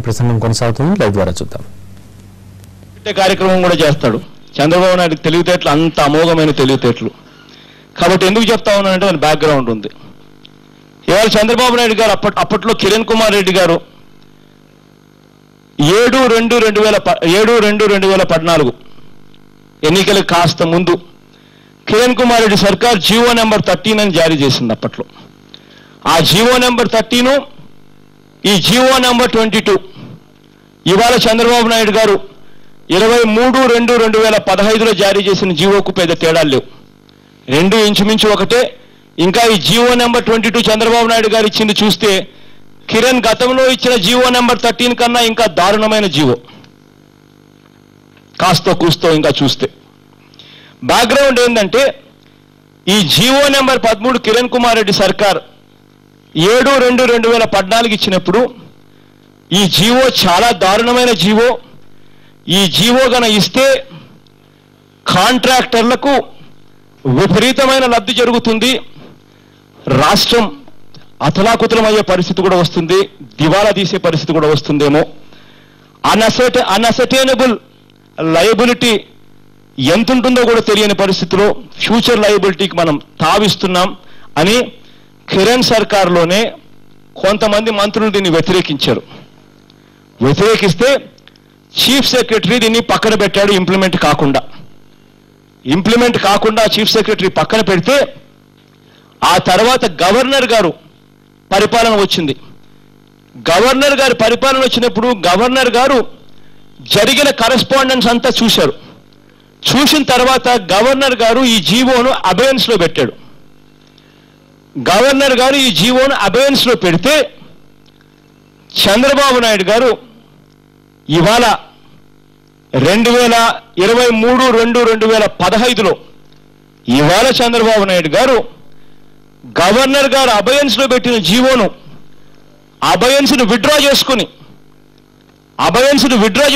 ప్రసంగం కొనసాగుతుంది, లైవ్ ద్వారా చూద్దాం. కార్యక్రమం కూడా చేస్తాడు. చంద్రబాబు నాయుడు తెలివితేటలు అంత అమోఘమైన తెలివితేటలు. కాబట్టి ఎందుకు చెప్తా ఉన్నానంటే దాని బ్యాక్గ్రౌండ్ ఉంది. ఇవాళ చంద్రబాబు నాయుడు గారు అప్పట్లో కిరణ్ కుమార్ రెడ్డి గారు 7/2/2014 ఎన్నికలకు కాస్త ముందు కిరణ్ కుమార్ రెడ్డి సర్కార్ జీవో నెంబర్ 13 అని జారీ చేసింది. అప్పట్లో ఆ జీవో నెంబర్ 13 ఈ జీవో నెంబర్ 22 ఇవాళ చంద్రబాబు నాయుడు గారు 23/2/2015లో జారీ చేసిన జీవోకు పెద్ద తేడాలు లేవు. రెండు ఇంచుమించు ఒకటే. ఇంకా ఈ జీవో నెంబర్ 22 చంద్రబాబు నాయుడు గారు ఇచ్చింది చూస్తే కిరణ్ గతంలో ఇచ్చిన జీవో నెంబర్ 13 కన్నా ఇంకా దారుణమైన జీవో. కాస్తో కూస్తో ఇంకా చూస్తే బ్యాక్గ్రౌండ్ ఏంటంటే ఈ జీవో నెంబర్ 13 కిరణ్ కుమార్ రెడ్డి సర్కార్ 7/2/2014 ఇచ్చినప్పుడు ఈ జీవో చాలా దారుణమైన జీవో. ఈ జీవో గన ఇస్తే కాంట్రాక్టర్లకు విపరీతమైన లబ్ధి జరుగుతుంది, రాష్ట్రం అతలాకుతలమయ్యే పరిస్థితి కూడా వస్తుంది, దివాలా తీసే పరిస్థితి కూడా వస్తుందేమో, అన్అసర్టైనబుల్ లయబిలిటీ ఎంత ఉంటుందో కూడా తెలియని పరిస్థితిలో ఫ్యూచర్ లయబిలిటీకి మనం తావిస్తున్నాం అని కిరణ్ సర్కార్లోనే కొంతమంది మంత్రులు దీన్ని వ్యతిరేకించారు. వ్యతిరేకిస్తే చీఫ్ సెక్రటరీ దీన్ని పక్కన పెట్టాడు. ఇంప్లిమెంట్ కాకుండా చీఫ్ సెక్రటరీ పక్కన పెడితే ఆ తర్వాత గవర్నర్ గారు పరిపాలన వచ్చింది. గవర్నర్ గారి పరిపాలన వచ్చినప్పుడు గవర్నర్ గారు జరిగిన కరెస్పాండెన్స్ అంతా చూశారు. చూసిన తర్వాత గవర్నర్ గారు ఈ జీవోను అబెయన్స్ లో పెట్టాడు. గవర్నర్ గారు ఈ జీవోను అబెయన్స్ లో పెడితే చంద్రబాబు నాయుడు గారు ఇవాళ 2023/2/2015లో ఇవాళ చంద్రబాబు నాయుడు గారు గవర్నర్ గారు అబయన్స్ లో పెట్టిన జీవోను అబయన్స్ను విత్డ్రా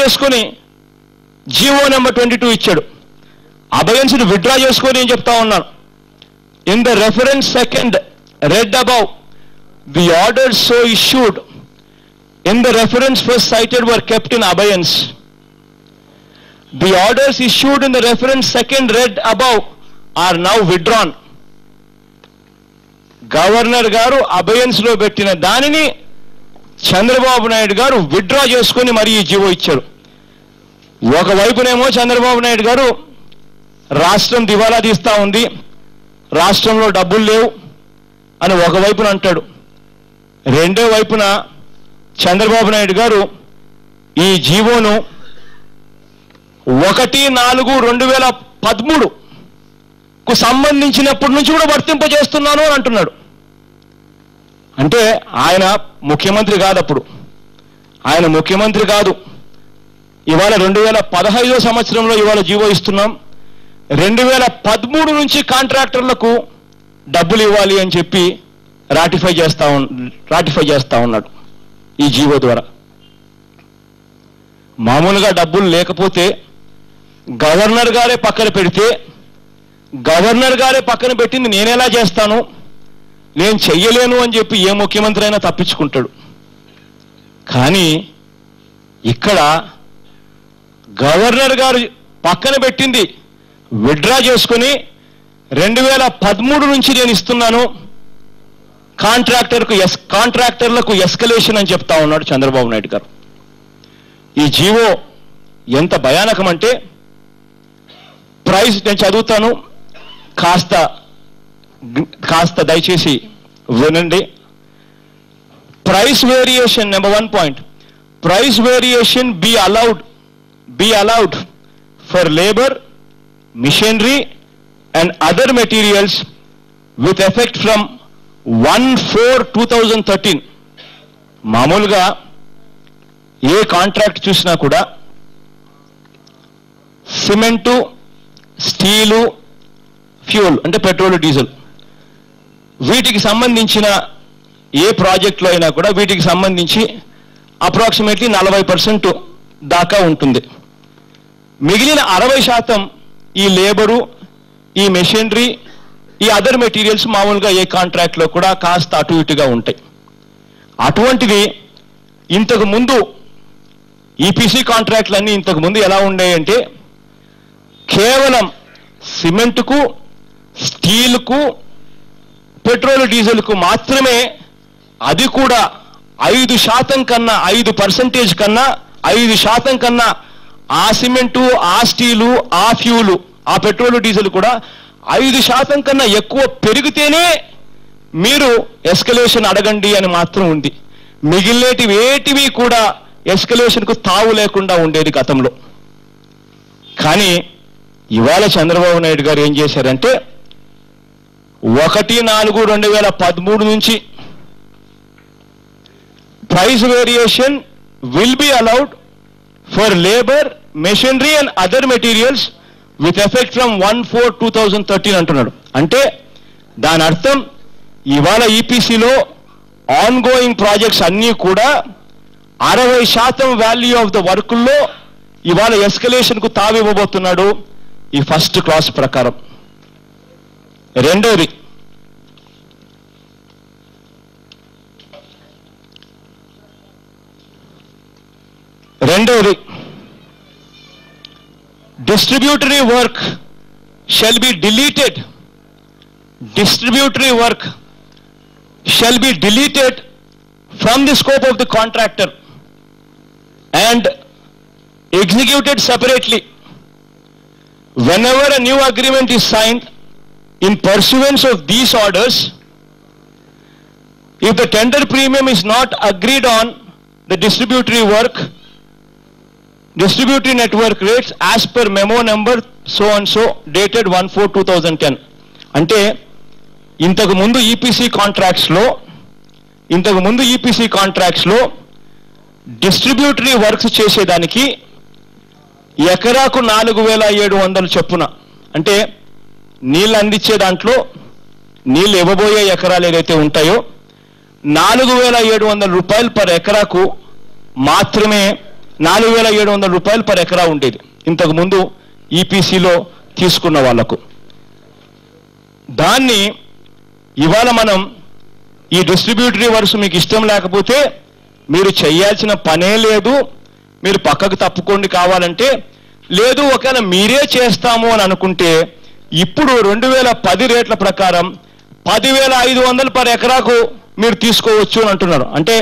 చేసుకుని జీవో నెంబర్ 22 ఇచ్చాడు. అబయన్స్ను విత్డ్రా చేసుకొని ఏం చెప్తా ఉన్నాను. In the reference second read above, the orders so issued in the reference first cited were kept in abeyance. The orders issued in the reference second read above are now withdrawn. Governor గారు అబయన్స్ లో పెట్టిన దానిని చంద్రబాబు నాయుడు గారు withdraw చేసుకుని మరి ఈ GO ఇచ్చారు. ఒకవైపునేమో చంద్రబాబు నాయుడు గారు రాష్ట్రం దివాలా తీస్తా ఉంది, రాష్ట్రంలో డబ్బులు లేవు అని ఒకవైపున అంటాడు. రెండో వైపున చంద్రబాబు నాయుడు గారు ఈ జీవోను 1/4/2013కు సంబంధించినప్పటి నుంచి కూడా వర్తింపజేస్తున్నాను అని అంటున్నాడు. అంటే ఆయన ముఖ్యమంత్రి కాదు, అప్పుడు ఆయన ముఖ్యమంత్రి కాదు. ఇవాళ 2015 సంవత్సరంలో ఇవాళ జీవో ఇస్తున్నాం. 2013 నుంచి కాంట్రాక్టర్లకు డబ్బులు ఇవ్వాలి అని చెప్పి రాటిఫై చేస్తా ఉన్నాడు ఈ జీవో ద్వారా. మామూలుగా డబ్బులు లేకపోతే గవర్నర్ గారే పక్కన పెడితే, గవర్నర్ గారే పక్కన పెట్టింది నేనేలా చేస్తాను, నేను చెయ్యలేను అని చెప్పి ఏ ముఖ్యమంత్రి అయినా తప్పించుకుంటాడు. కానీ ఇక్కడ గవర్నర్ గారు పక్కన పెట్టింది విత్డ్రా చేసుకుని 2013 నుంచి నేను ఇస్తున్నాను, కాంట్రాక్టర్లకు ఎస్కలేషన్ అని చెప్తా ఉన్నాడు చంద్రబాబు నాయుడు గారు. ఈ జీవో ఎంత భయానకం అంటే, ప్రైస్ నేను చదువుతాను, కాస్త దయచేసి వినండి. Price variation number 1 point, price variation be allowed for labor, machinery and other materials with effect from 1/4/2013. మామూలుగా ఏ కాంట్రాక్ట్ చూసినా కూడా సిమెంటు, స్టీలు, ఫ్యూల్ అంటే పెట్రోల్, డీజిల్, వీటికి సంబంధించిన ఏ ప్రాజెక్టులో అయినా కూడా వీటికి సంబంధించి అప్రాక్సిమేట్లీ 40% దాకా ఉంటుంది. మిగిలిన 60% ఈ లేబరు, ఈ మెషినరీ, ఈ అదర్ మెటీరియల్స్ మామూలుగా ఏ కాంట్రాక్ట్లో కూడా కాస్త అటు ఇటుగా ఉంటాయి. అటువంటివి ఇంతకు ముందు ఈపీసీ కాంట్రాక్ట్లన్నీ ఇంతకు ముందు ఎలా ఉండేయంటే కేవలం సిమెంట్కు, స్టీల్కు, పెట్రోల్ డీజిల్కు మాత్రమే, అది కూడా 5% కన్నా 5% కన్నా 5% కన్నా ఆ సిమెంటు, ఆ స్టీలు, ఆ ఫ్యూలు, ఆ పెట్రోల్ డీజిల్ కూడా 5% కన్నా ఎక్కువ పెరిగితేనే మీరు ఎస్కలేషన్ అడగండి అని మాత్రం ఉంది. మిగిలినటివి ఏటివి కూడా ఎస్కలేషన్కు తావు లేకుండా ఉండేది గతంలో. కానీ ఇవాళ చంద్రబాబు నాయుడు గారు ఏం చేశారంటే 1/4/2013 నుంచి price variation will be allowed for labor, machinery and other materials with effect from 1/4/2013 అంటున్నాడు. అంటే దాని అర్థం ఇవాళ ఈపీసీలో ఆన్ గోయింగ్ ప్రాజెక్ట్స్ అన్నీ కూడా 60% వాల్యూ ఆఫ్ ద వర్కుల్లో ఇవాళ ఎస్కలేషన్కు తావివ్వబోతున్నాడు ఈ ఫస్ట్ క్లాస్ ప్రకారం. రెండోది, distributory work shall be deleted. Distributory work shall be deleted from the scope of the contractor and executed separately. Whenever a new agreement is signed in pursuance of these orders, if the tender premium is not agreed on the distributory network rates as per memo number so and so dated 1/4/2010. అంటే ఇంతకు ముందు EPC కాంట్రాక్ట్స్లో distributary works చేసేదానికి ఎకరాకు 4,700 చొప్పున, అంటే నీళ్ళు అందించే దాంట్లో నీళ్ళు ఇవ్వబోయే ఎకరాలు ఏదైతే ఉంటాయో 4,700 రూపాయలు పర్ ఎకరాకు మాత్రమే 4,700 రూపాయలు పర్ ఎకరా ఉండేది ఇంతకు ముందు ఈపీసీలో తీసుకున్న వాళ్లకు. దాన్ని ఇవాళ మనం ఈ డిస్ట్రిబ్యూటరీ వర్క్స్ మీకు ఇష్టం లేకపోతే మీరు చేయాల్సిన పనే లేదు, మీరు పక్కకు తప్పుకోండి కావాలంటే, లేదు ఒకవేళ మీరే చేస్తాము అని అనుకుంటే ఇప్పుడు 2010 రేట్ల ప్రకారం 10,500 పర్ ఎకరాకు మీరు తీసుకోవచ్చు అని అంటున్నారు. అంటే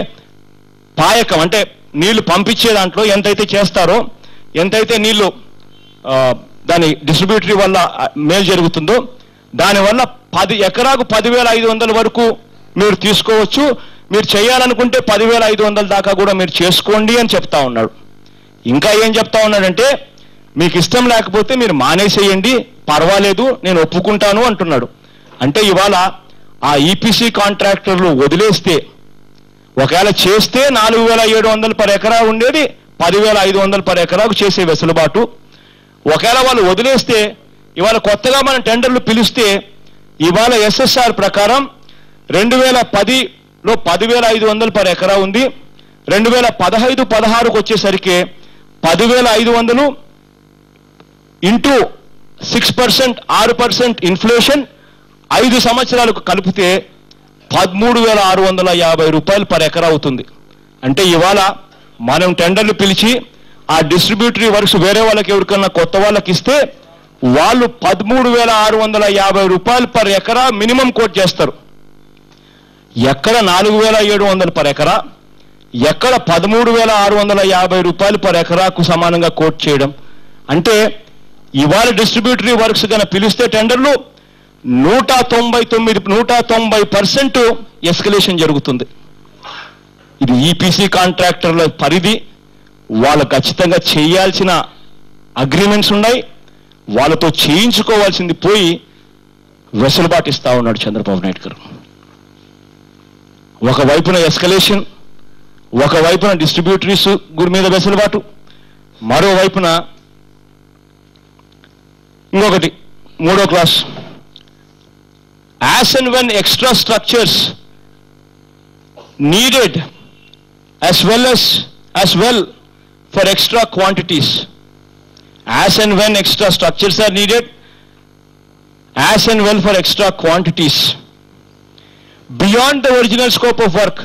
పాయకం అంటే నీళ్లు పంపించే దాంట్లో ఎంతైతే చేస్తారో, ఎంతైతే నీళ్లు దాని డిస్ట్రిబ్యూటరీ వల్ల మేలు జరుగుతుందో దానివల్ల 10 ఎకరాకు 10,500 వరకు మీరు తీసుకోవచ్చు. మీరు చేయాలనుకుంటే 10,500 దాకా కూడా మీరు చేసుకోండి అని చెప్తా ఉన్నాడు. ఇంకా ఏం చెప్తా ఉన్నాడంటే మీకు ఇష్టం లేకపోతే మీరు మానేసేయండి, పర్వాలేదు, నేను ఒప్పుకుంటాను అంటున్నాడు. అంటే ఇవాళ ఆ ఈపీసీ కాంట్రాక్టర్లు వదిలేస్తే, ఒకవేళ చేస్తే 4,700 పర్ ఎకరా ఉండేది 10,500 పర్ ఎకరాకు చేసే వెసులుబాటు. ఒకవేళ వాళ్ళు వదిలేస్తే ఇవాళ కొత్తగా మనం టెండర్లు పిలిస్తే ఇవాళ ఎస్ఎస్ఆర్ ప్రకారం 2010లో 10,500 పర్ ఎకరా ఉంది. 2015-16కు వచ్చేసరికి 10,500 ఇంటూ 6%, 6% ఇన్ఫ్లేషన్ 5 సంవత్సరాలకు కలిపితే 13,650 రూపాయలు పర్ ఎకరా అవుతుంది. అంటే ఇవాళ మనం టెండర్లు పిలిచి ఆ డిస్ట్రిబ్యూటరీ వర్క్స్ వేరే వాళ్ళకి ఎవరికన్నా కొత్త వాళ్ళకి ఇస్తే వాళ్ళు 13,650 రూపాయలు పర్ ఎకరా మినిమం కోట్ చేస్తారు. ఎక్కడ 4,700 పర్ ఎకరా, ఎక్కడ 13,650 రూపాయలు పర్ ఎకరాకు సమానంగా కోట్ చేయడం. అంటే ఇవాళ డిస్ట్రిబ్యూటరీ వర్క్స్ కన్నా పిలిస్తే టెండర్లు 190% ఎస్కలేషన్ జరుగుతుంది. ఇది ఈపీసీ కాంట్రాక్టర్ల పరిధి. వాళ్ళు ఖచ్చితంగా చేయాల్సిన అగ్రిమెంట్స్ ఉన్నాయి, వాళ్ళతో చేయించుకోవాల్సింది పోయి వెసులుబాటు ఇస్తా ఉన్నాడు చంద్రబాబు నాయుడు గారు. ఒకవైపున ఎస్కలేషన్, ఒకవైపున డిస్ట్రిబ్యూటరీస్ గురి మీద వెసులుబాటు, మరోవైపున ఇంకొకటి 3వ class, as and when extra structures needed as well for extra quantities, as and when extra structures are needed as and well for extra quantities beyond the original scope of work